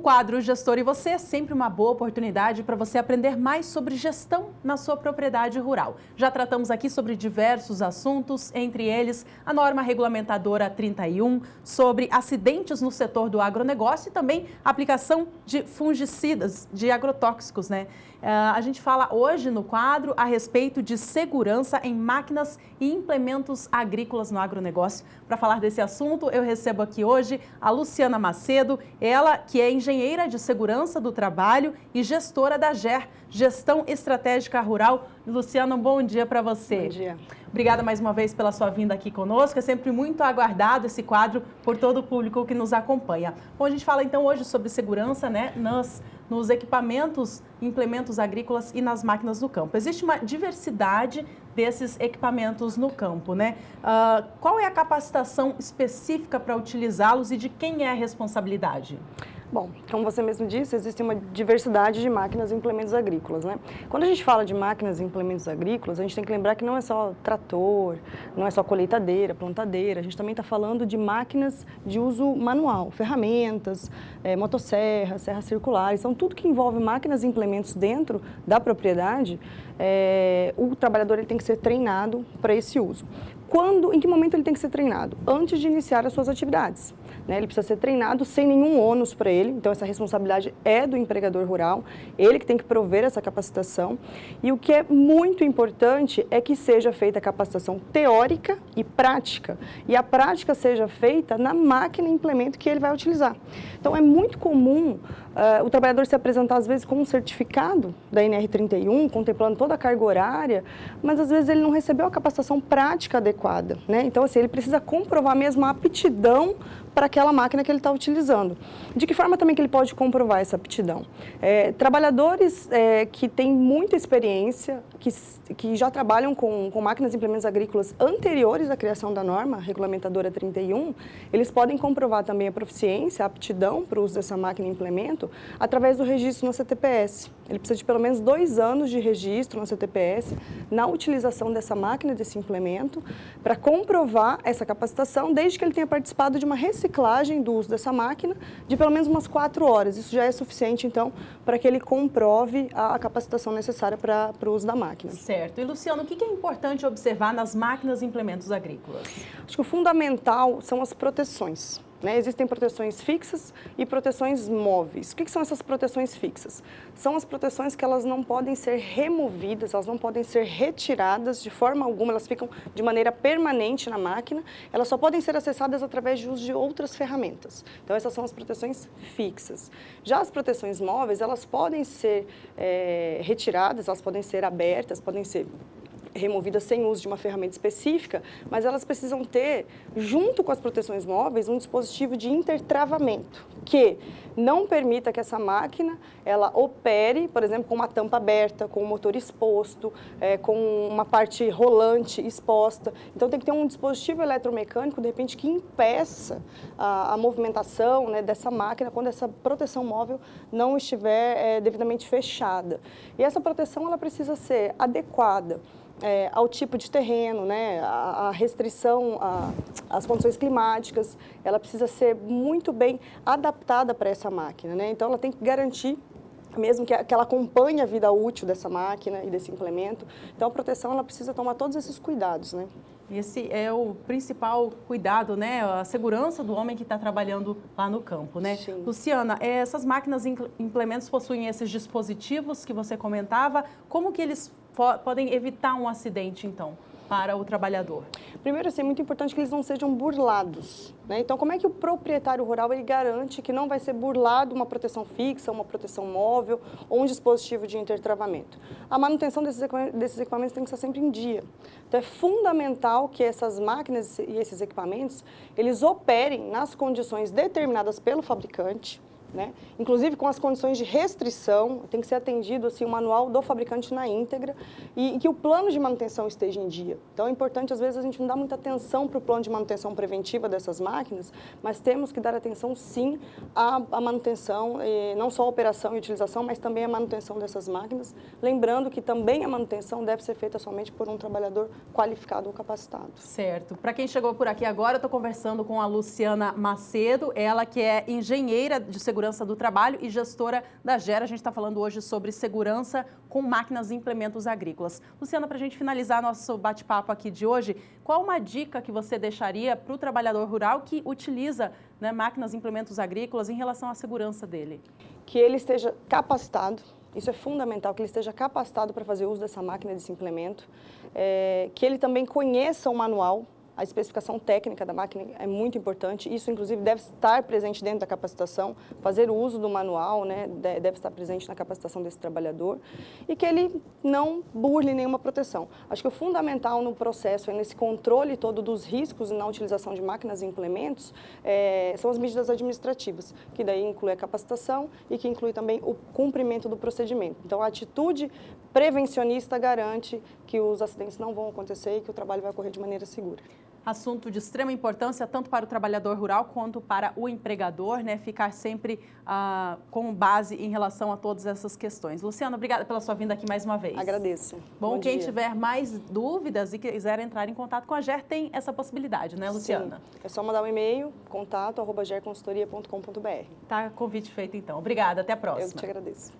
quadro Gestor e Você é sempre uma boa oportunidade para você aprender mais sobre gestão na sua propriedade rural. Já tratamos aqui sobre diversos assuntos, entre eles a norma regulamentadora 31, sobre acidentes no setor do agronegócio e também a aplicação de fungicidas, de agrotóxicos, né? A gente fala hoje no quadro a respeito de segurança em máquinas e implementos agrícolas no agronegócio. Para falar desse assunto, eu recebo aqui hoje a Luciana Macedo, ela que é engenheira de segurança do trabalho e gestora da GER, Gestão Estratégica Rural. Luciana, um bom dia para você. Bom dia. Obrigada mais uma vez pela sua vinda aqui conosco. É sempre muito aguardado esse quadro por todo o público que nos acompanha. Bom, a gente fala então hoje sobre segurança, né, nos equipamentos, implementos agrícolas e nas máquinas do campo. Existe uma diversidade desses equipamentos no campo, né? Qual é a capacitação específica para utilizá-los e de quem é a responsabilidade? Bom, como você mesmo disse, existe uma diversidade de máquinas e implementos agrícolas, né? Quando a gente fala de máquinas e implementos agrícolas, a gente tem que lembrar que não é só trator, não é só colheitadeira, plantadeira, a gente também está falando de máquinas de uso manual, ferramentas, motosserra, serras circulares, então tudo que envolve máquinas e implementos dentro da propriedade, o trabalhador ele tem que ser treinado para esse uso. Em que momento ele tem que ser treinado? Antes de iniciar as suas atividades, né? Ele precisa ser treinado sem nenhum ônus para ele, então essa responsabilidade é do empregador rural, ele que tem que prover essa capacitação. E o que é muito importante é que seja feita a capacitação teórica e prática, e a prática seja feita na máquina e implemento que ele vai utilizar. Então é muito comum o trabalhador se apresentar às vezes com um certificado da NR31, contemplando toda a carga horária, mas às vezes ele não recebeu a capacitação prática adequada, né? Então assim, ele precisa comprovar mesmo a aptidão para aquela máquina que ele está utilizando. De que forma também que ele pode comprovar essa aptidão? Trabalhadores que têm muita experiência, que já trabalham com máquinas e implementos agrícolas anteriores à criação da norma regulamentadora 31, eles podem comprovar também a proficiência, a aptidão para o uso dessa máquina e implemento através do registro na CTPS. Ele precisa de pelo menos 2 anos de registro na CTPS na utilização dessa máquina e desse implemento para comprovar essa capacitação, desde que ele tenha participado de uma reciclagem do uso dessa máquina de pelo menos umas 4 horas. Isso já é suficiente, então, para que ele comprove a capacitação necessária para o uso da máquina. Certo. E, Luciano, o que é importante observar nas máquinas e implementos agrícolas? Acho que o fundamental são as proteções. Existem proteções fixas e proteções móveis. O que são essas proteções fixas? São as proteções que elas não podem ser removidas, elas não podem ser retiradas de forma alguma, elas ficam de maneira permanente na máquina, elas só podem ser acessadas através de uso de outras ferramentas. Então, essas são as proteções fixas. Já as proteções móveis, elas podem ser retiradas, elas podem ser abertas, podem ser removidas sem uso de uma ferramenta específica, mas elas precisam ter, junto com as proteções móveis, um dispositivo de intertravamento, que não permita que essa máquina ela opere, por exemplo, com uma tampa aberta, com o motor exposto, com uma parte rolante exposta. Então, tem que ter um dispositivo eletromecânico, de repente, que impeça a movimentação, né, dessa máquina quando essa proteção móvel não estiver devidamente fechada. E essa proteção ela precisa ser adequada ao tipo de terreno, né, a restrição às condições climáticas, ela precisa ser muito bem adaptada para essa máquina, né? Então, ela tem que garantir mesmo que ela acompanhe a vida útil dessa máquina e desse implemento. Então, a proteção ela precisa tomar todos esses cuidados, né? Esse é o principal cuidado, né? A segurança do homem que está trabalhando lá no campo, né? Sim. Luciana, essas máquinas e implementos possuem esses dispositivos que você comentava. Como que eles podem evitar um acidente, então, para o trabalhador? Primeiro, assim, é muito importante que eles não sejam burlados, né? Então, como é que o proprietário rural ele garante que não vai ser burlado uma proteção fixa, uma proteção móvel ou um dispositivo de intertravamento? A manutenção desses equipamentos tem que estar sempre em dia. Então, é fundamental que essas máquinas e esses equipamentos, eles operem nas condições determinadas pelo fabricante, né? Inclusive com as condições de restrição, tem que ser atendido assim, o manual do fabricante na íntegra e que o plano de manutenção esteja em dia. Então é importante, às vezes, a gente não dá muita atenção para o plano de manutenção preventiva dessas máquinas, mas temos que dar atenção, sim, à manutenção, não só a operação e utilização, mas também a manutenção dessas máquinas, lembrando que também a manutenção deve ser feita somente por um trabalhador qualificado ou capacitado. Certo. Para quem chegou por aqui agora, eu estou conversando com a Luciana Macedo, ela que é engenheira de segurança Segurança do Trabalho e gestora da GER. A gente está falando hoje sobre segurança com máquinas e implementos agrícolas. Luciana, para a gente finalizar nosso bate-papo aqui de hoje, qual uma dica que você deixaria para o trabalhador rural que utiliza, né, máquinas e implementos agrícolas em relação à segurança dele? Que ele esteja capacitado. Isso é fundamental, que ele esteja capacitado para fazer uso dessa máquina, desse implemento, que ele também conheça o manual. A especificação técnica da máquina é muito importante, isso inclusive deve estar presente dentro da capacitação, fazer o uso do manual, né, deve estar presente na capacitação desse trabalhador e que ele não burle nenhuma proteção. Acho que o fundamental no processo, nesse controle todo dos riscos na utilização de máquinas e implementos, são as medidas administrativas, que daí inclui a capacitação e que inclui também o cumprimento do procedimento. Então, a atitude prevencionista garante que os acidentes não vão acontecer e que o trabalho vai ocorrer de maneira segura. Assunto de extrema importância, tanto para o trabalhador rural quanto para o empregador, né? Ficar sempre com base em relação a todas essas questões. Luciana, obrigada pela sua vinda aqui mais uma vez. Agradeço. Bom, quem tiver mais dúvidas e quiser entrar em contato com a GER, tem essa possibilidade, né, Luciana? Sim. É só mandar um e-mail, contato@gerconsultoria.com.br. Tá, convite feito então. Obrigada, até a próxima. Eu te agradeço.